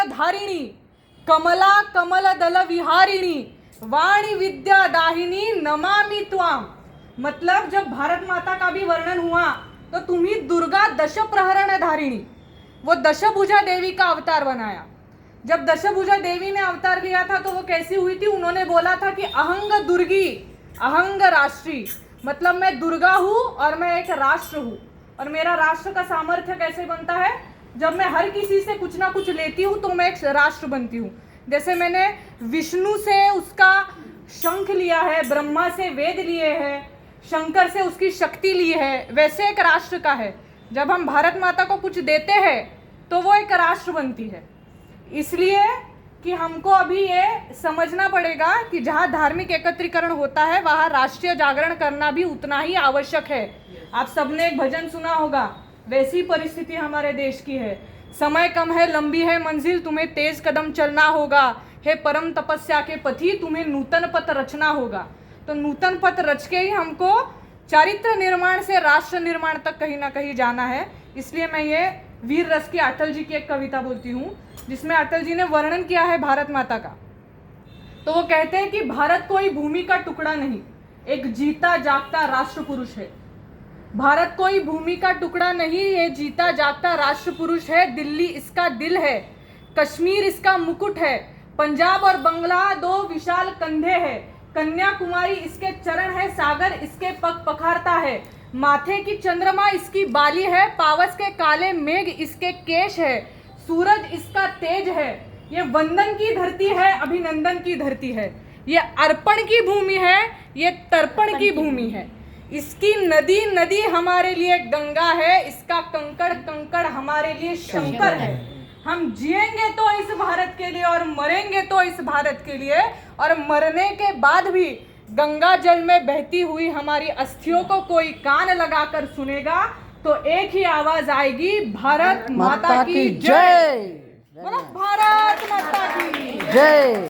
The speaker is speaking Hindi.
धारिणी कमला कमल दल विहारिणी वाणी विद्या दाहिनी नमामि त्वाम। मतलब जब भारत माता का भी वर्णन हुआ तो तुम्ही दुर्गा दश प्रहरण धारिणी, वो दशभुजा देवी का अवतार बनाया। जब दशभुजा देवी ने अवतार लिया था तो वो कैसी हुई थी? उन्होंने बोला था कि अहंग दुर्गी अहंग राष्ट्री, मतलब मैं दुर्गा हूँ और मैं एक राष्ट्र हूँ। और मेरा राष्ट्र का सामर्थ्य कैसे बनता है? जब मैं हर किसी से कुछ ना कुछ लेती हूँ तो मैं एक राष्ट्र बनती हूँ। जैसे मैंने विष्णु से उसका शंख लिया है, ब्रह्मा से वेद लिए हैं, शंकर से उसकी शक्ति ली है, वैसे एक राष्ट्र का है। जब हम भारत माता को कुछ देते हैं तो वो एक राष्ट्र बनती है। इसलिए कि हमको अभी ये समझना पड़ेगा कि जहाँ धार्मिक एकत्रीकरण होता है वहाँ राष्ट्रीय जागरण करना भी उतना ही आवश्यक है। आप सबने एक भजन सुना होगा, वैसी परिस्थिति हमारे देश की है। समय कम है लंबी है मंजिल, तुम्हें तेज कदम चलना होगा, हे परम तपस्या के पथी तुम्हें नूतन पथ रचना होगा। तो नूतन पथ रच के ही हमको चारित्र निर्माण से राष्ट्र निर्माण तक कहीं ना कहीं जाना है। इसलिए मैं ये वीर रस की अटल जी की एक कविता बोलती हूँ जिसमें अटल जी ने वर्णन किया है भारत माता का। तो वो कहते हैं कि भारत कोई भूमि का टुकड़ा नहीं, एक जीता जागता राष्ट्र पुरुष है। भारत कोई भूमि का टुकड़ा नहीं, ये जीता जागता राष्ट्र पुरुष है। दिल्ली इसका दिल है, कश्मीर इसका मुकुट है, पंजाब और बंगला दो विशाल कंधे हैं, कन्याकुमारी इसके चरण है, सागर इसके पग पखारता है, माथे की चंद्रमा इसकी बाली है, पावस के काले मेघ इसके केश है, सूरज इसका तेज है। ये वंदन की धरती है, अभिनंदन की धरती है, ये अर्पण की भूमि है, ये तर्पण की भूमि है। इसकी नदी नदी हमारे लिए गंगा है, इसका कंकड़ कंकड़ हमारे लिए शंकर है। हम जिएंगे तो इस भारत के लिए और मरेंगे तो इस भारत के लिए, और मरने के बाद भी गंगा जल में बहती हुई हमारी अस्थियों को कोई कान लगाकर सुनेगा तो एक ही आवाज आएगी, भारत माता की जय। बोलो भारत माता की जय।